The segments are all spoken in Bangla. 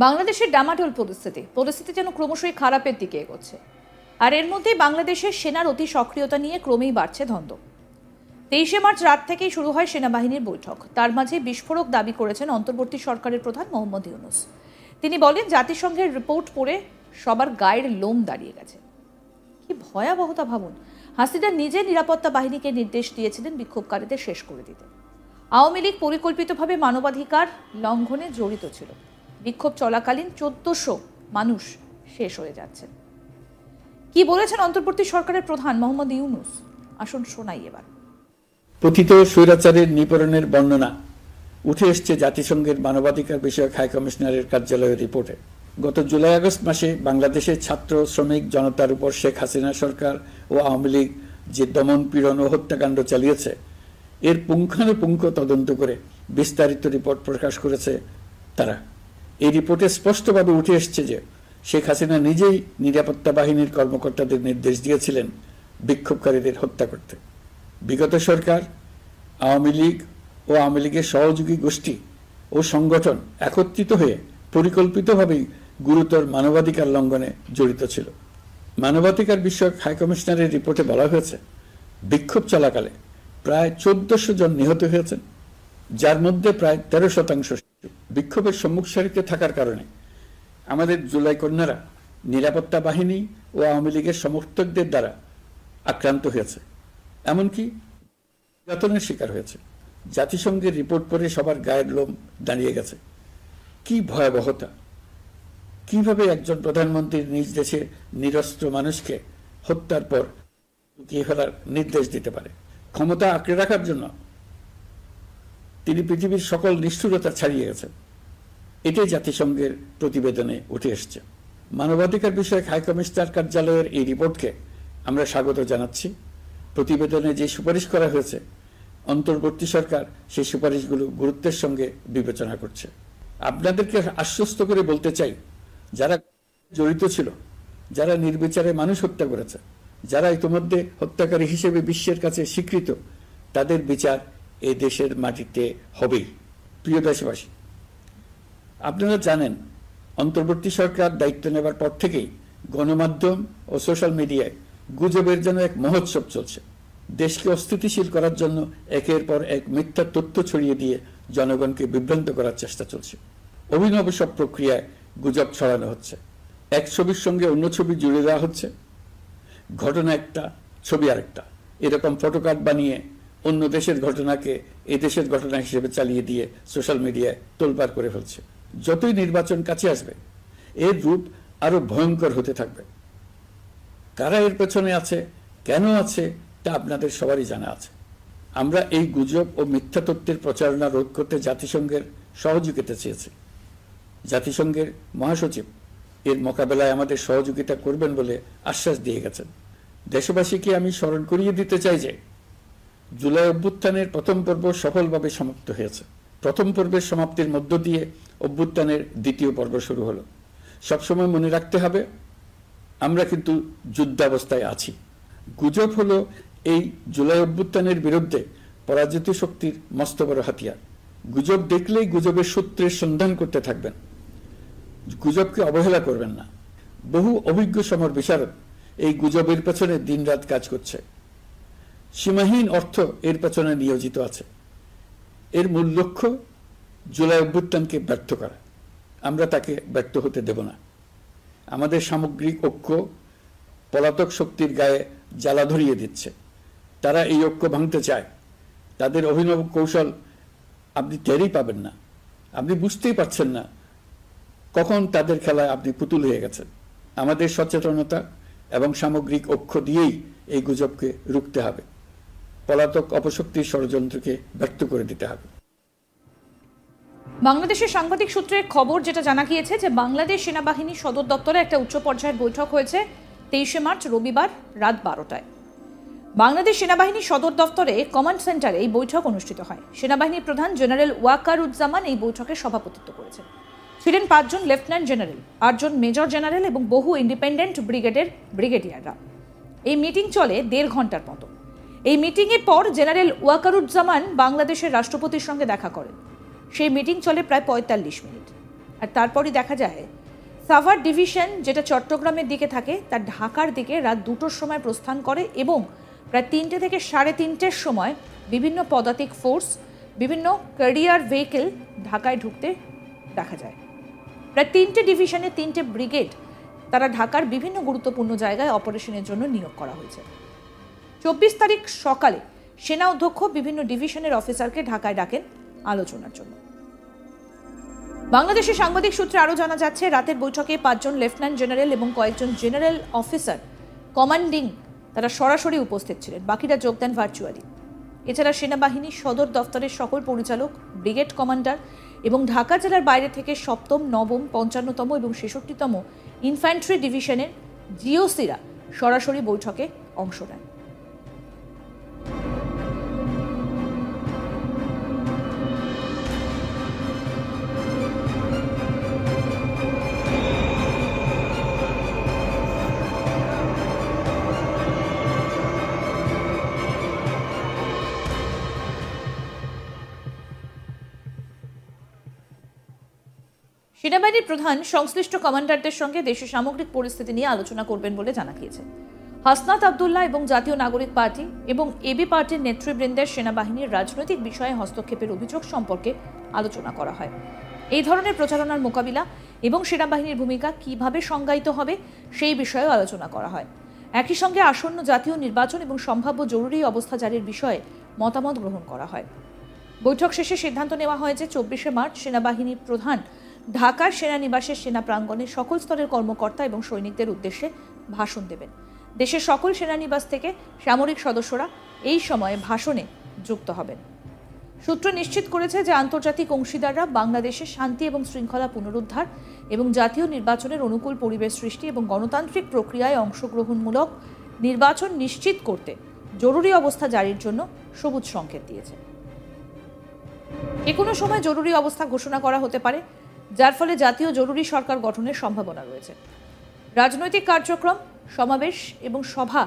বাংলাদেশের ডামাডোল পরিস্থিতি যেন ক্রমশই খারাপের দিকে এগোচ্ছে। আর এর মধ্যেই বাংলাদেশের সেনার অতি সক্রিয়তা নিয়ে ক্রমেই বাড়ছে ধন্দ। 23 মার্চ রাত থেকেই শুরু হয় সেনাবাহিনীর বৈঠক। তার মাঝে বিস্ফোরক দাবি করেছেন অন্তর্বর্তী সরকারের প্রধান মোহাম্মদ ইউনূস। তিনি বলেন, জাতিসংঘের রিপোর্ট পড়ে সবার গায়ের লোম দাঁড়িয়ে গেছে। কি ভয়াবহতা ভাবুন। হাসিনা নিজে নিরাপত্তা বাহিনীকে নির্দেশ দিয়েছিলেন বিক্ষোভকারীদের শেষ করে দিতে। আওয়ামী লীগ পরিকল্পিতভাবে মানবাধিকার লঙ্ঘনে জড়িত ছিল। বিক্ষোভ চলাকালীন 1400 মানুষ শেষ হয়ে যাচ্ছে। কি বলেছেন অন্তর্বর্তী সরকারের প্রধান মোহাম্মদ ইউনূস, আসুন শোনাই এবার। কথিত স্বৈরাচারের নিপীড়নের বর্ণনা উঠে এসছে জাতিসংঘের মানবাধিকার বিষয়ক হাই কমিশনারের কার্যালয়ের রিপোর্টে। গত জুলাই আগস্ট মাসে বাংলাদেশের ছাত্র শ্রমিক জনতার উপর শেখ হাসিনা সরকার ও আওয়ামী লীগ যে দমন পীড়ন ও হত্যাকাণ্ড চালিয়েছে, এর পুঙ্খানুপুঙ্খ তদন্ত করে বিস্তারিত রিপোর্ট প্রকাশ করেছে তারা। এই রিপোর্টে স্পষ্টভাবে উঠে এসছে যে শেখ হাসিনা নিজেই নিরাপত্তা বাহিনীর কর্মকর্তাদের নির্দেশ দিয়েছিলেন বিক্ষোভকারীদের হত্যা করতে। বিগত সরকার, আওয়ামী লীগ ও আওয়ামী লীগের সহযোগী গোষ্ঠী ও সংগঠন একত্রিত হয়ে পরিকল্পিতভাবেই গুরুতর মানবাধিকার লঙ্ঘনে জড়িত ছিল। মানবাধিকার বিষয়ক হাইকমিশনারের রিপোর্টে বলা হয়েছে, বিক্ষোভ চলাকালে প্রায় 1400 জন নিহত হয়েছেন, যার মধ্যে প্রায় 13% শিশু। বিক্ষোভের সম্মুখ সারিতে থাকার কারণে আমাদের জুলাই কন্যারা নিরাপত্তা বাহিনী ও আওয়ামী লীগের সমর্থকদের দ্বারা আক্রান্ত হয়েছে, এমনকি নির্যাতনের শিকার হয়েছে। জাতিসংঘের রিপোর্ট পড়ে সবার গায়ের লোম দাঁড়িয়ে গেছে। কি ভয়াবহতা! কিভাবে একজন প্রধানমন্ত্রী নিজ দেশে নিরস্ত্র মানুষকে হত্যার পর লুকিয়ে ফেলার নির্দেশ দিতে পারে? ক্ষমতা আঁকড়ে রাখার জন্য তিনি পৃথিবীর সকল নিষ্ঠুরতা ছাড়িয়ে গেছেন। এটাই জাতিসংঘের প্রতিবেদনে উঠে এসছে। মানবাধিকার বিষয়ক হাইকমিশনার কার্যালয়ের এই রিপোর্টকে আমরা স্বাগত জানাচ্ছি। প্রতিবেদনে যে সুপারিশ করা হয়েছে, অন্তর্বর্তী সরকার সেই সুপারিশগুলো গুরুত্বের সঙ্গে বিবেচনা করছে। আপনাদেরকে আশ্বস্ত করে বলতে চাই, যারা জড়িত ছিল, যারা নির্বিচারে মানুষ হত্যা করেছে, যারা ইতিমধ্যে হত্যাকারী হিসেবে বিশ্বের কাছে স্বীকৃত, তাদের বিচার এই দেশের মাটিতে হবেই। প্রিয় দেশবাসী, আপনারা জানেন, অন্তর্বর্তী সরকার দায়িত্ব নেবার পর থেকেই গণমাধ্যম ও সোশ্যাল মিডিয়ায় গুজবের জন্য এক মহোৎসব চলছে। দেশকে অস্থিতিশীল করার জন্য একের পর এক মিথ্যা তথ্য ছড়িয়ে দিয়ে জনগণকে বিভ্রান্ত করার চেষ্টা চলছে। অভিনব সব প্রক্রিয়ায় গুজব ছড়ানো হচ্ছে। এক ছবির সঙ্গে অন্য ছবি জুড়ে দেওয়া হচ্ছে, ঘটনা একটা, ছবি আরেকটা। এরকম ফটোকার্ড বানিয়ে অন্য দেশের ঘটনাকে এ দেশের ঘটনা হিসেবে চালিয়ে দিয়ে সোশ্যাল মিডিয়ায় তোলপাড় করে ফেলছে। যতই নির্বাচন কাছে আসবে, এর রূপ আরো ভয়ঙ্কর হতে থাকবে। কারা এর পেছনে আছে, কেন আছে, তা আপনাদের সবারই জানা আছে। আমরা এই গুজব ও মিথ্যা তথ্যের প্রচারণা রোধ করতে জাতিসংঘের সহযোগিতা চেয়েছি। জাতিসংঘের মহাসচিব এর মোকাবেলায় আমাদের সহযোগিতা করবেন বলে আশ্বাস দিয়ে গেছেন। দেশবাসীকে আমি স্মরণ করিয়ে দিতে চাই যে জুলাই অভ্যুত্থানের প্রথম পর্ব সফলভাবে সমাপ্ত হয়েছে। প্রথম পর্বের সমাপ্তির মধ্য দিয়ে অভ্যুত্থানের দ্বিতীয় পর্ব শুরু হলো। সবসময় মনে রাখতে হবে, আমরা কিন্তু যুদ্ধাবস্থায় আছি। গুজব হলো এই জুলাই অভ্যুত্থানের বিরুদ্ধে পরাজিত শক্তির মস্ত বড় হাতিয়ার। গুজব দেখলেই গুজবের সূত্রের সন্ধান করতে থাকবেন, গুজবকে অবহেলা করবেন না। বহু অভিজ্ঞ সমর বিশারদ এই গুজবের পেছনে দিনরাত কাজ করছে। সীমাহীন অর্থ এর পেছনে নিয়োজিত আছে। এর মূল লক্ষ্য জুলাই অভ্যুত্থানকে ব্যর্থ করা। আমরা তাকে ব্যর্থ হতে দেব না। আমাদের সামগ্রিক ঐক্য পলাতক শক্তির গায়ে জ্বালা ধরিয়ে দিচ্ছে। তারা এই ঐক্য ভাঙতে চায়। তাদের অভিনব কৌশল আপনি টেরই পাবেন না, আপনি বুঝতেই পারছেন না কখন তাদের খেলায় আপনি পুতুল হয়ে গেছেন। আমাদের সচেতনতা এবং সামগ্রিক ঐক্য দিয়েই এই গুজবকে রুখতে হবে। পলাতক অপশক্তির ষড়যন্ত্রকে ব্যর্থ করে দিতে হবে। বাংলাদেশের সাংবাদিক সূত্রে খবর যেটা জানা গিয়েছে যে বাংলাদেশ সেনাবাহিনী সদর দপ্তরে একটা উচ্চ পর্যায়ের বৈঠক হয়েছে 23 মার্চ রবিবার রাত 12টায়। বাংলাদেশ সেনাবাহিনী সদর দপ্তরে কমান্ড সেন্টারে এই বৈঠক অনুষ্ঠিত হয়। সেনাবাহিনীর প্রধান জেনারেল ওয়াকারুজ্জামান এই বৈঠকে সভাপতিত্ব করেছেন। ছিলেন 5 জন লেফটেন্যান্ট জেনারেল, 8 জন মেজর জেনারেল এবং বহু ইন্ডিপেন্ডেন্ট ব্রিগেডের ব্রিগেডিয়াররা। এই মিটিং চলে 1.5 ঘন্টার মতো। এই মিটিংয়ের পর জেনারেল ওয়াকারুজ্জামান বাংলাদেশের রাষ্ট্রপতির সঙ্গে দেখা করেন। সেই মিটিং চলে প্রায় 45 মিনিট। আর তারপরই দেখা যায় সাভার ডিভিশন, যেটা চট্টগ্রামের দিকে থাকে, তার ঢাকার দিকে রাত 2টোর সময় প্রস্থান করে এবং প্রায় 3টে থেকে 3:30-র সময় বিভিন্ন পদাতিক ফোর্স, বিভিন্ন ক্যারিয়ার ভেহিকেল ঢাকায় ঢুকতে দেখা যায়। প্রায় 3টে ডিভিশনে 3টে ব্রিগেড তারা ঢাকার বিভিন্ন গুরুত্বপূর্ণ জায়গায় অপারেশনের জন্য নিয়োগ করা হয়েছে। 24 তারিখ সকালে সেনা অধ্যক্ষ বিভিন্ন ডিভিশনের অফিসারকে ঢাকায় ডাকেন আলোচনার জন্য। বাংলাদেশের সাংবাদিক সূত্রে আরও জানা যাচ্ছে, রাতের বৈঠকে 5 জন লেফটেন্যান্ট জেনারেল এবং কয়েকজন জেনারেল অফিসার কমান্ডিং তারা সরাসরি উপস্থিত ছিলেন, বাকিরা যোগদান ভার্চুয়ালি। এছাড়া সেনাবাহিনীর সদর দফতরের সকল পরিচালক, ব্রিগেড কমান্ডার এবং ঢাকা জেলার বাইরে থেকে 7ম, 9ম, 55তম এবং 66তম ইনফ্যান্ট্রি ডিভিশনের জিওসিরা সরাসরি বৈঠকে অংশ নেন। সেনাবাহিনীর প্রধান সংশ্লিষ্ট কমান্ডারদের সঙ্গে দেশের সামগ্রিক পরিস্থিতি নিয়ে আলোচনা করবেন বলে জানা গিয়েছে। হাসনাত আবদুল্লাহ এবং জাতীয় নাগরিক পার্টি এবং এবি পার্টির নেতৃবৃন্দের সেনাবাহিনীর রাজনৈতিক বিষয়ে হস্তক্ষেপের অভিযোগ সম্পর্কে আলোচনা করা হয়। এই ধরনের প্রচারণার মোকাবিলা এবং সেনাবাহিনীর ভূমিকা কিভাবে সংজ্ঞায়িত হবে সেই বিষয়েও আলোচনা করা হয়। একই সঙ্গে আসন্ন জাতীয় নির্বাচন এবং সম্ভাব্য জরুরি অবস্থা জারির বিষয়ে মতামত গ্রহণ করা হয়। বৈঠক শেষে সিদ্ধান্ত নেওয়া হয় যে 24শে মার্চ সেনাবাহিনীর প্রধান ঢাকার সেনানিবাসের সেনা প্রাঙ্গণে সকল স্তরের কর্মকর্তা এবং সৈনিকদের উদ্দেশ্যে ভাষণ দেবেন। দেশের সকল সেনানিবাস থেকে সামরিক সদস্যরা এই সময়ে ভাষণে যুক্ত হবেন। সূত্র নিশ্চিত করেছে যে আন্তর্জাতিক অংশীদাররা বাংলাদেশে শান্তি এবং শৃঙ্খলা পুনরুদ্ধার এবং জাতীয় নির্বাচনের অনুকূল পরিবেশ সৃষ্টি এবং গণতান্ত্রিক প্রক্রিয়ায় অংশগ্রহণমূলক নির্বাচন নিশ্চিত করতে জরুরি অবস্থা জারির জন্য সবুজ সংকেত দিয়েছে। যে কোনো সময় জরুরি অবস্থা ঘোষণা করা হতে পারে, যার ফলে জাতীয় জরুরি সরকার গঠনের সম্ভাবনা রয়েছে। রাজনৈতিক কার্যক্রম, সমাবেশ এবং সভা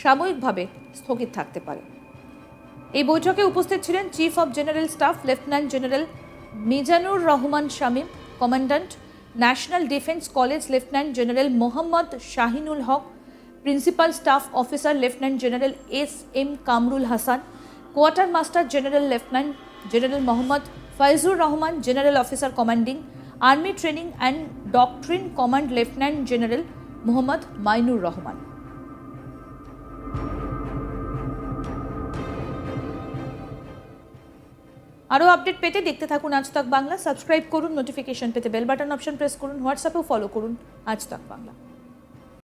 সাময়িকভাবে স্থগিত থাকতে পারে। এই বৈঠকে উপস্থিত ছিলেন chief of general staff lieutenant general Mizanur Rahman Shamim, commandant national defence college lieutenant general Mohammad Shahinul Haque, principal staff officer lieutenant general SM Kamrul Hasan, quarter master general lieutenant general Mohammad Foyzur Rahman, general officer commanding army training and doctrine command lieutenant general Mohammad Mainur Rahman. আরও আপডেট পেতে দেখতে থাকুন আজ তাক বাংলা। সাবস্ক্রাইব করুন, নোটিফিকেশন পেতে বেল বাটন অপশন প্রেস করুন, হোয়াটসঅ্যাপেও ফলো করুন আজ তাক বাংলা।